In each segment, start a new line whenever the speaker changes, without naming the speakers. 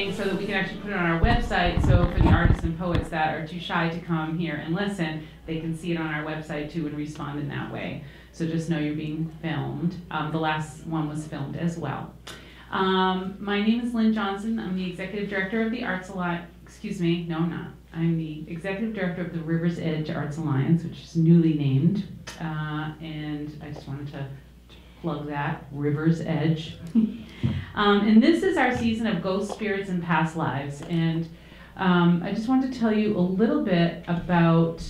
recording so that we can actually put it on our website, so for the artists and poets that are too shy to come here and listen, they can see it on our website too and respond in that way. So just know you're being filmed. The last one was filmed as well. My name is Lynne Johnson. I'm the Executive Director of the Arts Alliance. Excuse me, no I'm not. I'm the Executive Director of the River's Edge Arts Alliance, which is newly named. And I just wanted to plug that, River's Edge. And this is our season of Ghost Spirits and Past Lives. And I just wanted to tell you a little bit about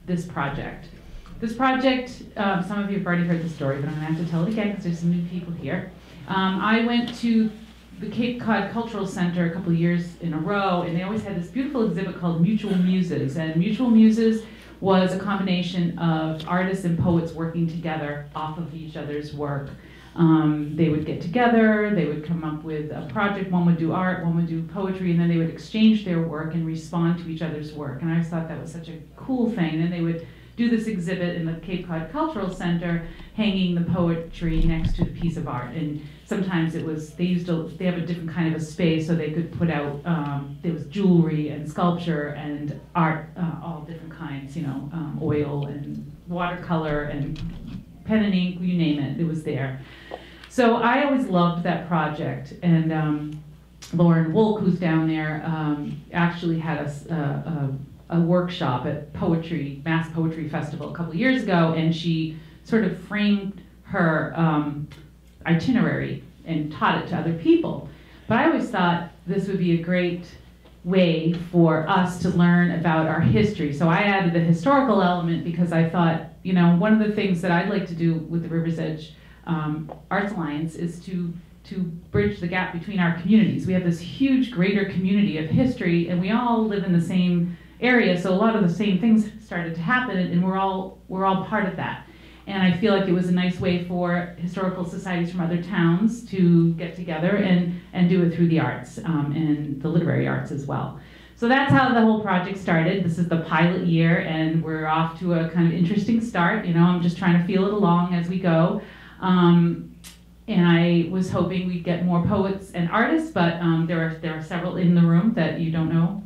this project. This project, some of you have already heard the story, but I'm going to have to tell it again because there's some new people here. I went to the Cape Cod Cultural Center a couple of years in a row, and they always had this beautiful exhibit called Mutual Muses. And Mutual Muses was a combination of artists and poets working together off of each other's work. They would get together, they would come up with a project, one would do art, one would do poetry, and then they would exchange their work and respond to each other's work. And I always thought that was such a cool thing. And they would do this exhibit in the Cape Cod Cultural Center, hanging the poetry next to the piece of art. And sometimes it was, they have a different kind of a space so they could put out, there was jewelry and sculpture and art, all different kinds, you know, oil and watercolor and pen and ink, you name it, it was there. So I always loved that project. And Lauren Wolk, who's down there, actually had a workshop at Mass Poetry Festival a couple years ago, and she sort of framed her itinerary and taught it to other people. But I always thought this would be a great way for us to learn about our history. So I added the historical element because I thought, you know, one of the things that I'd like to do with the River's Edge Arts Alliance is to bridge the gap between our communities. We have this huge greater community of history, and we all live in the same area, so a lot of the same things started to happen, and we're all part of that. And I feel like it was a nice way for historical societies from other towns to get together and do it through the arts and the literary arts as well. So that's how the whole project started. This is the pilot year, and we're off to a kind of interesting start. You know, I'm just trying to feel it along as we go. And I was hoping we'd get more poets and artists, but there are several in the room that you don't know.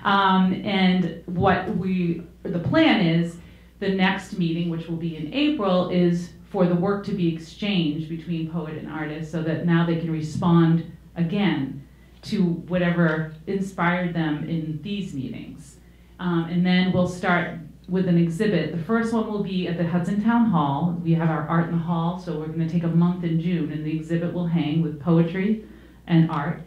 And the plan is, the next meeting, which will be in April, is for the work to be exchanged between poet and artist so that now they can respond again to whatever inspired them in these meetings. And then we'll start with an exhibit. The first one will be at the Hudson Town Hall. We have our Art in the Hall, so we're going to take a month in June, and the exhibit will hang with poetry and art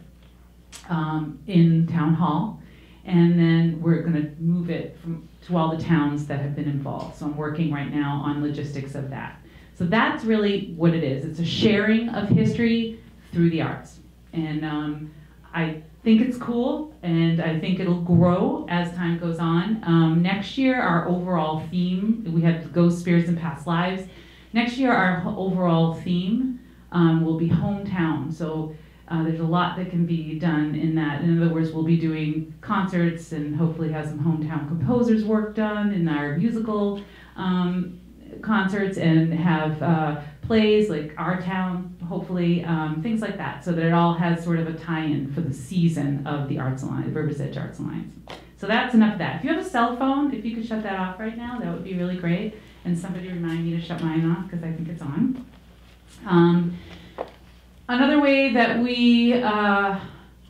in Town Hall. And then we're going to move it to all the towns that have been involved. So I'm working right now on logistics of that. So that's really what it is. It's a sharing of history through the arts. And I think it's cool, and I think it'll grow as time goes on. Next year, our overall theme, we have Ghost Spirits and Past Lives. Next year, our overall theme will be hometown. So there's a lot that can be done in that. In other words, we'll be doing concerts and hopefully have some hometown composers' work done in our musical concerts, and have plays like Our Town, hopefully, things like that, so that it all has sort of a tie-in for the season of the Arts Alliance, River's Edge Arts Alliance. So that's enough of that. If you have a cell phone, if you could shut that off right now, that would be really great. And somebody remind me to shut mine off because I think it's on. Another way that we at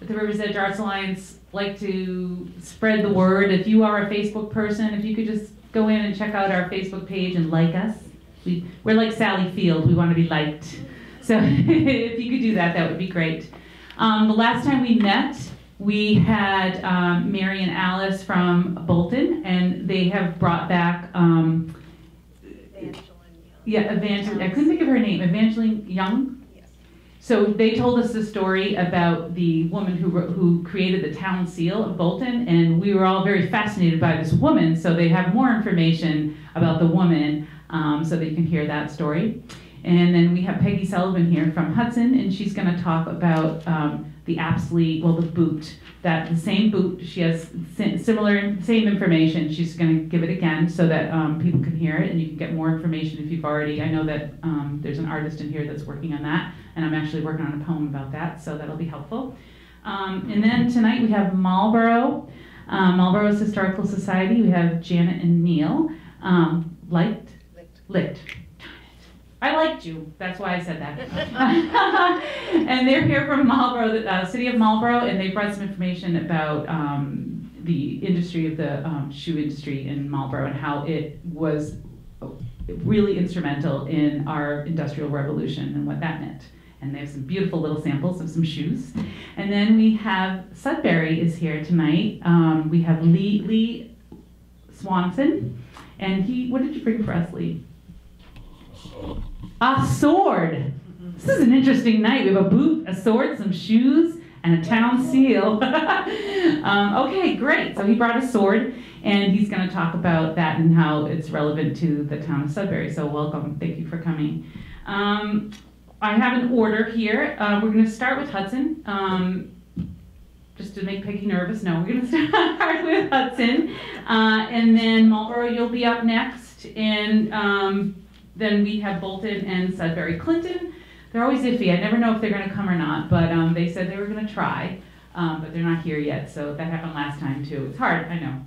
the River's Edge Arts Alliance like to spread the word, if you are a Facebook person, if you could just go in and check out our Facebook page and like us. We're like Sally Field, we want to be liked. So if you could do that, that would be great. The last time we met, we had Mary and Alice from Bolton, and they have brought back Evangeline, I couldn't think of her name, Evangeline Young? So they told us the story about the woman who created the town seal of Bolton, and we were all very fascinated by this woman, so they have more information about the woman so that you can hear that story. And then we have Peggy Sullivan here from Hudson, and she's going to talk about the Apsley, well, the boot, the same boot, she has same information. She's going to give it again so that people can hear it, and you can get more information if you've already, I know that there's an artist in here that's working on that, and I'm actually working on a poem about that, so that'll be helpful. And then tonight we have Marlborough's Historical Society. We have Janet and Neil. Licht. I liked you. That's why I said that. And they're here from Marlborough, the city of Marlborough, and they brought some information about the industry of the shoe industry in Marlborough and how it was really instrumental in our industrial revolution and what that meant. And they have some beautiful little samples of some shoes. And then we have Sudbury is here tonight. We have Lee Swanson, and what did you bring for us, Lee? A sword. This is an interesting night. We have a boot, a sword, some shoes, and a town seal. Okay, great. So he brought a sword, and he's going to talk about that and how it's relevant to the town of Sudbury. So welcome. Thank you for coming. I have an order here. We're going to start with Hudson. Just to make Peggy nervous, no, we're going to start with Hudson. And then Marlborough, you'll be up next. And then we have Bolton and Sudbury. Clinton, they're always iffy. I never know if they're going to come or not, but they said they were going to try, but they're not here yet, so that happened last time too. It's hard, I know.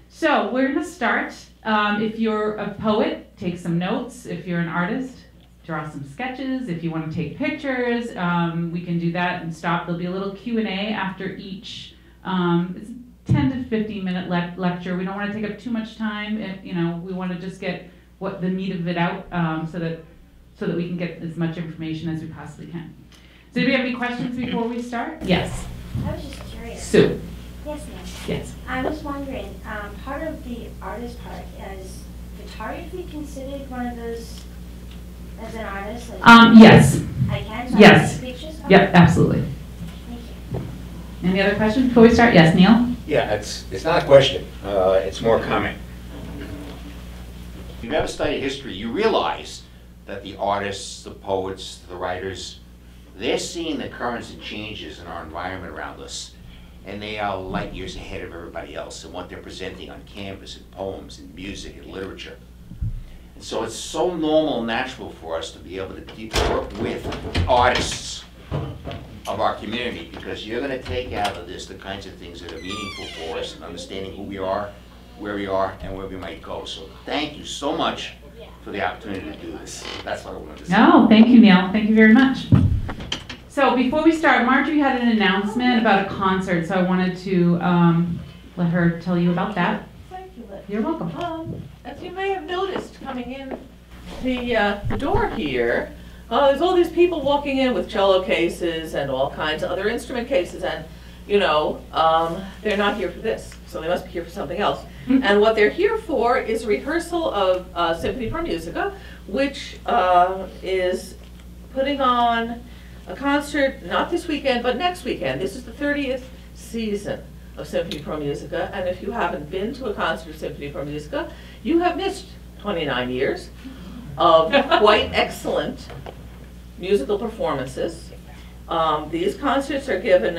So we're going to start. If you're a poet, take some notes. If you're an artist, draw some sketches. If you want to take pictures, we can do that and stop. There'll be a little Q&A after each. It's 10 to 15 minute lecture. We don't want to take up too much time. We want to just get the meat of it out so that we can get as much information as we possibly can. So do we have any questions before we start? Yes.
I was just curious.
Sue.
Yes, ma'am.
Yes.
I was wondering, part of the artist part, is photography considered one of those as an artist?
Yes.
I can? So
Yes.
I can take pictures?
Yep, absolutely.
Thank you.
Any other questions before we start? Yes, Neil?
Yeah, it's not a question. It's more a comment. If you've ever studied history, you realize that the artists, the poets, the writers, they're seeing the currents and changes in our environment around us, and they are light years ahead of everybody else in what they're presenting on canvas, in poems, in music, in literature. And so it's so normal and natural for us to be able to work with artists of our community, because you're going to take out of this the kinds of things that are meaningful for us and understanding who we are, where we are, and where we might go. So thank you so much for the opportunity to do this. That's what I wanted to say.
No, thank you, Neil. Thank you very much. So before we start, Margery had an announcement about a concert, so I wanted to let her tell you about that.
Thank you, Liz.
You're welcome.
As you may have noticed coming in the door here, there's all these people walking in with cello cases and all kinds of other instrument cases, and they're not here for this, so they must be here for something else. And what they're here for is rehearsal of Symphony Pro Musica, which is putting on a concert, not this weekend, but next weekend. This is the 30th season of Symphony Pro Musica, and if you haven't been to a concert of Symphony Pro Musica, you have missed 29 years of quite excellent musical performances. These concerts are given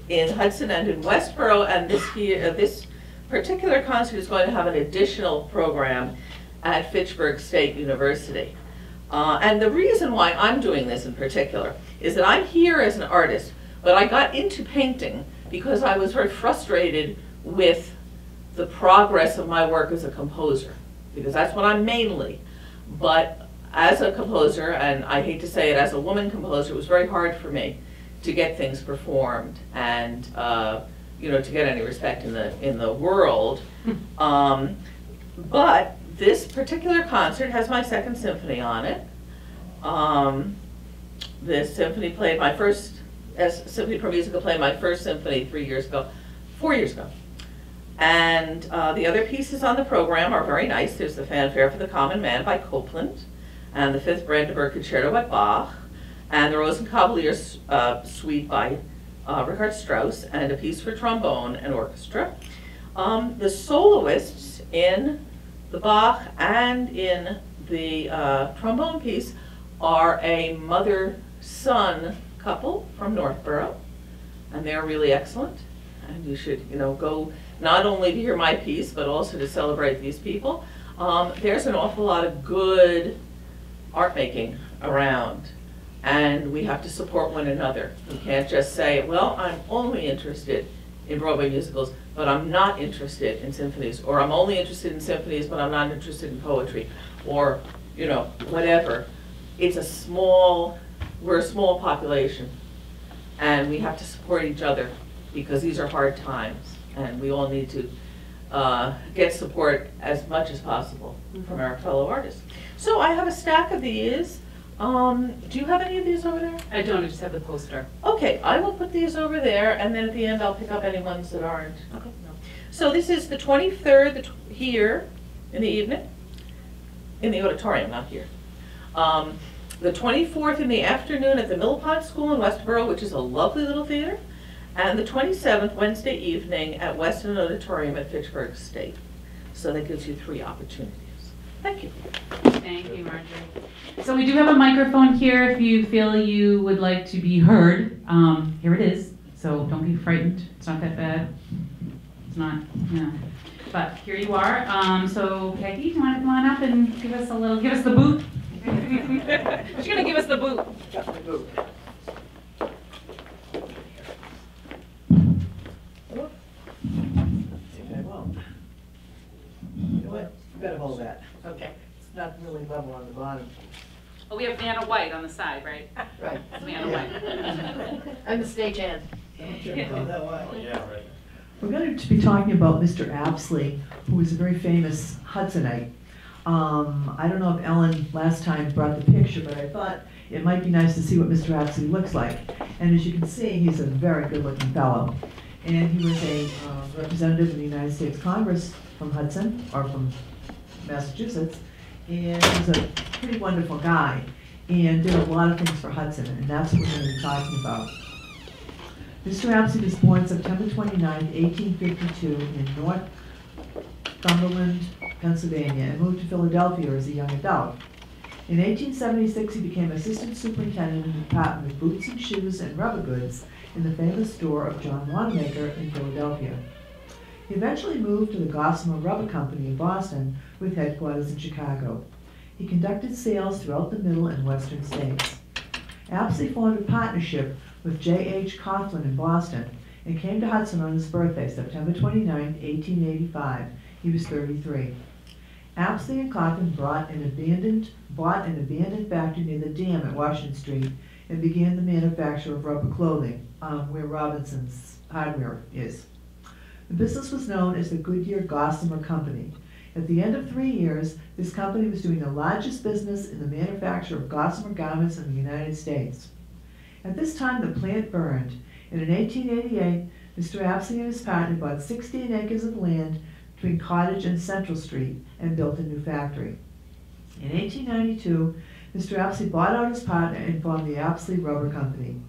in Hudson and in Westboro, and this particular concert is going to have an additional program at Fitchburg State University. And the reason why I'm doing this in particular is that I'm here as an artist, but I got into painting because I was very frustrated with the progress of my work as a composer, because that's what I'm mainly. But as a composer, and I hate to say it, as a woman composer, it was very hard for me to get things performed and to get any respect in the world. But this particular concert has my second symphony on it. This symphony played my first, as Symphony Pro Musica played my first symphony 4 years ago. And the other pieces on the program are very nice. There's the Fanfare for the Common Man by Copland, and the Fifth Brandenburg Concerto by Bach, and the Rosenkavalier Suite by Richard Strauss, and a piece for trombone and orchestra. The soloists in the Bach and in the trombone piece are a mother-son couple from Northborough, and they're really excellent. And you should, go not only to hear my piece, but also to celebrate these people. There's an awful lot of good art making around. And we have to support one another. We can't just say, well, I'm only interested in Broadway musicals, but I'm not interested in symphonies, or I'm only interested in symphonies, but I'm not interested in poetry, or, you know, whatever. It's a small, we're a small population, and we have to support each other, because these are hard times, and we all need to get support as much as possible from our fellow artists. So I have a stack of these. Do you have any of these over there?
I don't, I just have the poster.
Okay, I will put these over there, and then at the end I'll pick up any ones that aren't.
Okay.
So this is the 23rd here in the evening, in the auditorium, not here. The 24th in the afternoon at the Millpond School in Westboro, which is a lovely little theater, and the 27th, Wednesday evening at Weston Auditorium at Fitchburg State. So that gives you 3 opportunities. Thank you.
Thank you, Marjorie. So we do have a microphone here if you feel you would like to be heard. Here it is, so don't be frightened. It's not that bad. It's not, yeah. But here you are. So Peggy, do you want to come on up and give us the boot? She's gonna give us the boot.
Got the boot. Think I won't. You know what? You better hold that.
Okay.
It's not really level on the bottom.
Oh, we have Vanna White on the side, right?
Right.
Vanna White.
I'm the stagehand.
Yeah, right.
We're going to be talking about Mr. Apsley, who was a very famous Hudsonite. I don't know if Ellen last time brought the picture, but I thought it might be nice to see what Mr. Apsley looks like. And as you can see, he's a very good-looking fellow. And he was a representative in the United States Congress from Hudson, or from Massachusetts, and he was a pretty wonderful guy, and did a lot of things for Hudson, and that's what we're going to be talking about. Mr. Apsley was born September 29, 1852, in Northumberland, Pennsylvania, and moved to Philadelphia as a young adult. In 1876, he became assistant superintendent in the department of boots and shoes and rubber goods in the famous store of John Wanamaker in Philadelphia. He eventually moved to the Gossamer Rubber Company in Boston with headquarters in Chicago. He conducted sales throughout the middle and western states. Apsley formed a partnership with J.H. Coughlin in Boston and came to Hudson on his birthday, September 29, 1885. He was 33. Apsley and Coughlin bought an abandoned factory near the dam at Washington Street and began the manufacture of rubber clothing, where Robinson's Hardware is. The business was known as the Goodyear Gossamer Company. At the end of 3 years, this company was doing the largest business in the manufacture of gossamer garments in the United States. At this time, the plant burned, and in 1888, Mr. Apsley and his partner bought 16 acres of land between Cottage and Central Street and built a new factory. In 1892, Mr. Apsley bought out his partner and formed the Apsley Rubber Company.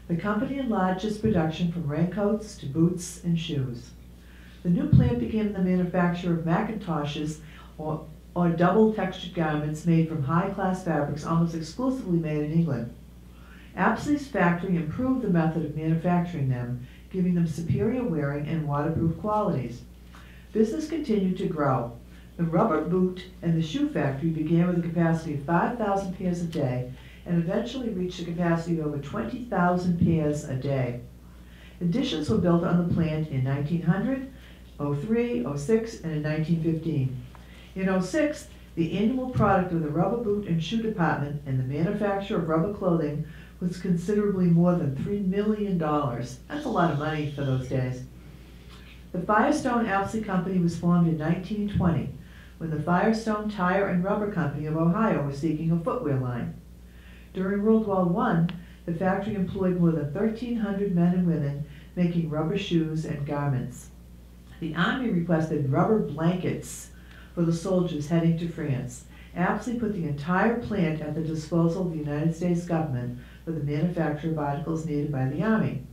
The company enlarged its production from raincoats to boots and shoes. The new plant began the manufacture of Macintoshes, or double-textured garments made from high-class fabrics almost exclusively made in England. Apsley's factory improved the method of manufacturing them, giving them superior wearing and waterproof qualities. Business continued to grow. The rubber boot and the shoe factory began with a capacity of 5,000 pairs a day and eventually reached a capacity of over 20,000 pairs a day. Additions were built on the plant in 1900, 03, 06, and in 1915. In 06, the annual product of the rubber boot and shoe department and the manufacture of rubber clothing was considerably more than $3 million. That's a lot of money for those days. The Firestone Apsley Company was formed in 1920, when the Firestone Tire and Rubber Company of Ohio was seeking a footwear line. During World War I, the factory employed more than 1,300 men and women making rubber shoes and garments. The Army requested rubber blankets for the soldiers heading to France. Apsley put the entire plant at the disposal of the United States government for the manufacture of articles needed by the Army.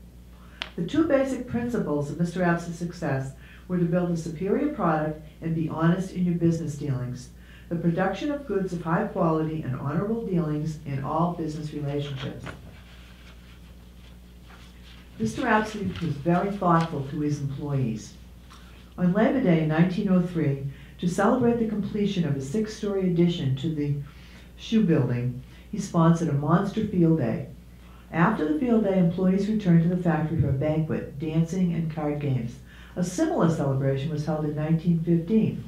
The 2 basic principles of Mr. Apsley's success were to build a superior product and be honest in your business dealings, the production of goods of high quality and honorable dealings in all business relationships. Mr. Apsley was very thoughtful to his employees. On Labor Day in 1903, to celebrate the completion of a 6-story addition to the shoe building, he sponsored a monster field day. After the field day, employees returned to the factory for a banquet, dancing, and card games. A similar celebration was held in 1915.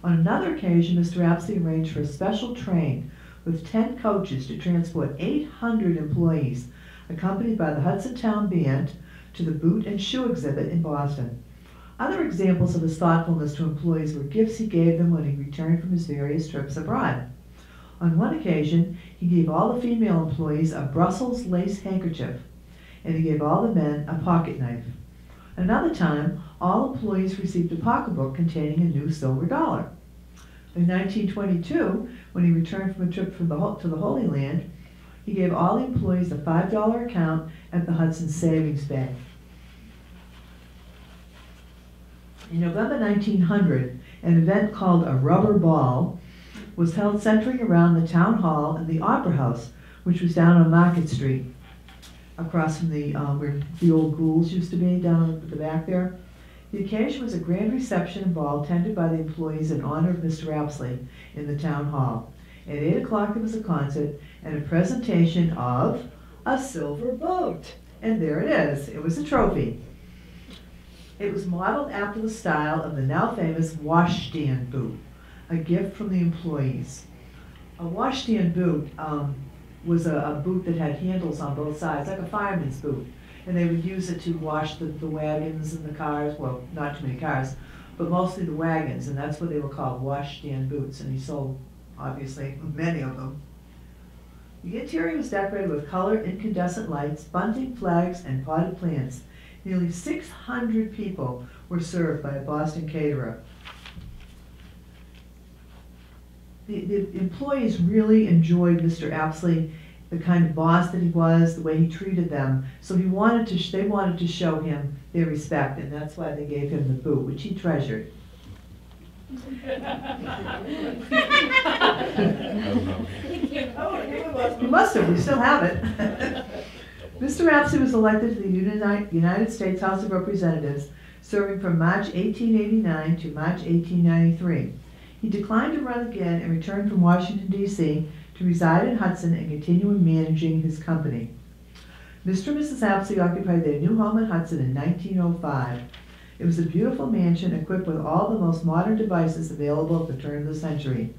On another occasion, Mr. Apsley arranged for a special train with 10 coaches to transport 800 employees, accompanied by the Hudson Town Band, to the boot and shoe exhibit in Boston. Other examples of his thoughtfulness to employees were gifts he gave them when he returned from his various trips abroad. On one occasion, he gave all the female employees a Brussels lace handkerchief, and he gave all the men a pocket knife. Another time, all employees received a pocketbook containing a new silver dollar. In 1922, when he returned from a trip to the Holy Land, he gave all the employees a $5 account at the Hudson Savings Bank. In November 1900, an event called a rubber ball was held centering around the town hall and the opera house, which was down on Market Street, across from the where the old ghouls used to be, down at the back there. The occasion was a grand reception and ball attended by the employees in honor of Mr. Apsley in the town hall. At 8 o'clock there was a concert and a presentation of a silver boat. And there it is. It was a trophy. It was modeled after the style of the now famous washstand boot, a gift from the employees. A washstand boot was a boot that had handles on both sides, like a fireman's boot. And they would use it to wash the wagons and the cars, well, not too many cars, but mostly the wagons, and that's what they were called, washstand boots, and he sold, obviously, many of them. The interior was decorated with colored incandescent lights, bunting, flags, and potted plants. Nearly 600 people were served by a Boston caterer. The employees really enjoyed Mr. Apsley, the kind of boss that he was, the way he treated them. So they wanted to show him their respect, and that's why they gave him the boot, which he treasured. He must have. We still have it. Mr. Apsley was elected to the United States House of Representatives, serving from March 1889 to March 1893. He declined to run again and returned from Washington, D.C. to reside in Hudson and continue managing his company. Mr. and Mrs. Apsley occupied their new home in Hudson in 1905. It was a beautiful mansion equipped with all the most modern devices available at the turn of the century.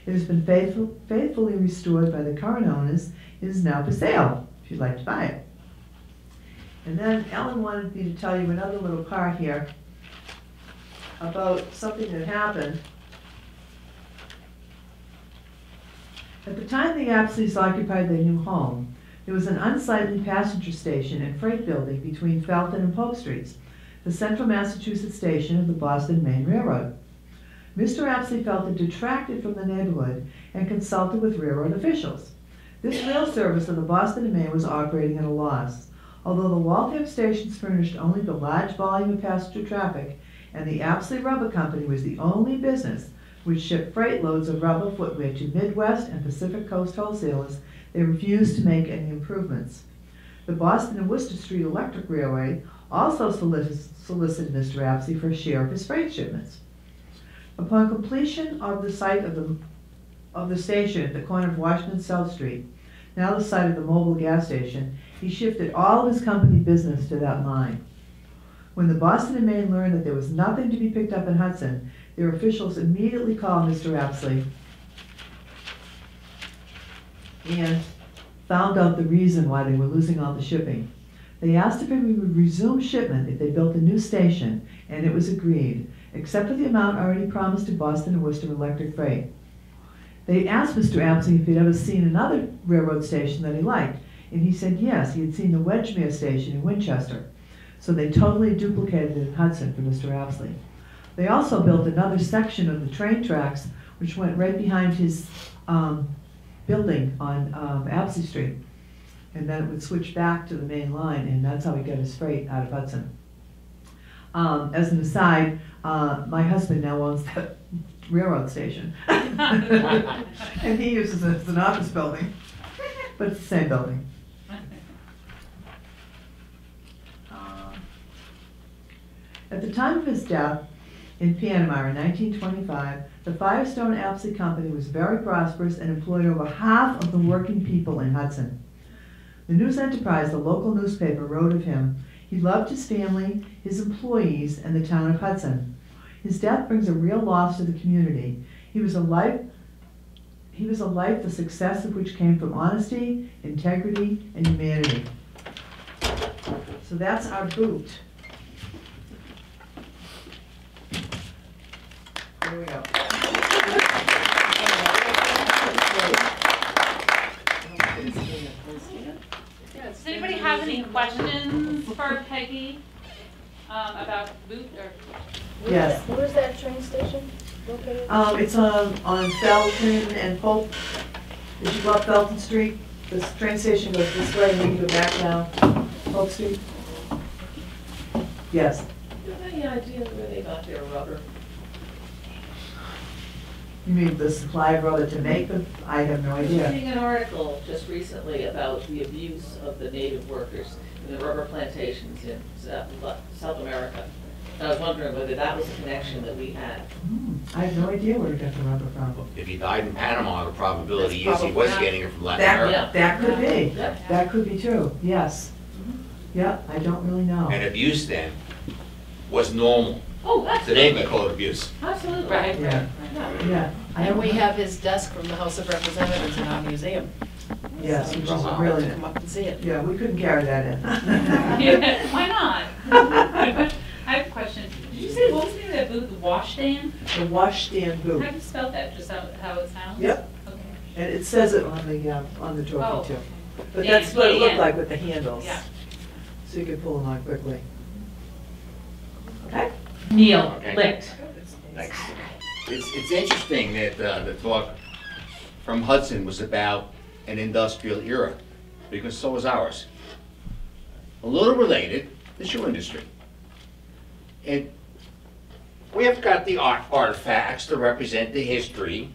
It has been faithfully restored by the current owners. It is now for sale, if you'd like to buy it. And then Ellen wanted me to tell you another little part here about something that happened. At the time the Apsleys occupied their new home, there was an unsightly passenger station and freight building between Felton and Pope Streets, the Central Massachusetts station of the Boston Main Railroad. Mr. Apsley felt it detracted from the neighborhood and consulted with railroad officials. This rail service of the Boston and Maine was operating at a loss. Although the Waltham stations furnished only the large volume of passenger traffic, and the Apsley Rubber Company was the only business which shipped freight loads of rubber footwear to Midwest and Pacific Coast wholesalers, they refused to make any improvements. The Boston and Worcester Street Electric Railway also solicited Mr. Apsley for a share of his freight shipments. Upon completion of the site of the station at the corner of Washington and South Street, now the site of the mobile gas station, he shifted all of his company business to that line. When the Boston and Maine learned that there was nothing to be picked up in Hudson, their officials immediately called Mr. Apsley and found out the reason why they were losing all the shipping. They asked if he would resume shipment if they built a new station, and it was agreed, except for the amount already promised to Boston and Worcester Electric Freight. They asked Mr. Apsley if he'd ever seen another railroad station that he liked, and he said yes, he had seen the Wedgmere station in Winchester. So they totally duplicated it in Hudson for Mr. Apsley. They also built another section of the train tracks, which went right behind his building on Apsley Street. And then it would switch back to the main line, and that's how he got his freight out of Hudson. As an aside, my husband now owns that railroad station. And he uses it as an office building, but it's the same building. At the time of his death, in Panama in 1925, the Firestone Apsley Company was very prosperous and employed over half of the working people in Hudson. The News Enterprise, the local newspaper, wrote of him, "He loved his family, his employees, and the town of Hudson. His death brings a real loss to the community. He was a life, the success of which came from honesty, integrity, and humanity." So that's our boot. Here we go.
Does anybody have any questions for Peggy about boot or?
Yes.
Where's that train station located?
It's on Felton and Polk. As you go up Felton Street, this train station goes this way and then you go back down Polk Street. Yes.
Do you have any idea where they got their rubber?
You mean the supply of rubber to make them? I have no
I was
idea.
reading an article just recently about the abuse of the native workers in the rubber plantations in South America. And I was wondering whether that was a connection that we had.
I have no idea where he got the rubber from.
If he died in Panama, the probability
That's
is he was
probably-
getting it from Latin America.
That could be.
Yep.
That could be true, yes. Yeah, I don't really know.
And abuse then was normal.
Oh,
Today
absolutely.
we call it abuse.
Absolutely.
Right.
Yeah. Yeah. I
And
don't-
we have his desk from the House of Representatives in our museum.
Yes, which is
You're welcome
really,
to come up and see it.
yeah, we couldn't carry that in.
Yeah, why not? I have a question. Did you say, what was the name of that booth, the washstand?
The washstand
How
boot.
do you spell that, just how it sounds?
Yep.
Okay.
And it says it on the
Oh,
trophy too.
okay.
But
Yeah,
that's what it
yeah,
looked
yeah.
like with the handles.
Yeah.
So you could pull them on quickly. Okay?
Neil
Okay.
Licht.
Thanks. It's interesting that the talk from Hudson was about an industrial era, because so was ours. A little related, the shoe industry. And we have got the artifacts to represent the history,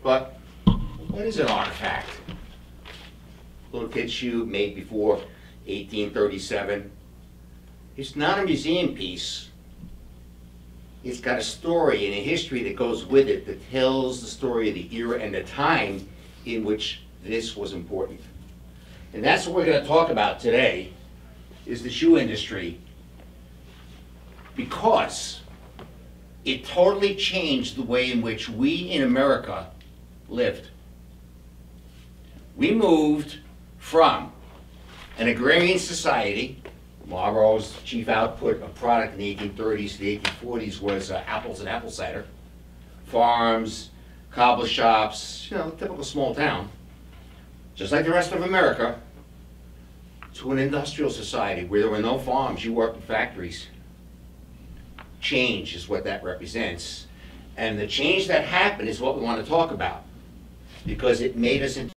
but what is an artifact? Little kid's shoe made before 1837. It's not a museum piece. It's got a story and a history that goes with it that tells the story of the era and the time in which this was important. And that's what we're going to talk about today, is the shoe industry, because it totally changed the way in which we in America lived. We moved from an agrarian society. Marlborough's chief output of product in the 1830s to the 1840s was apples and apple cider. Farms, cobbler shops, typical small town. Just like the rest of America, to an industrial society where there were no farms, you worked in factories. Change is what that represents. And the change that happened is what we want to talk about, because it made us into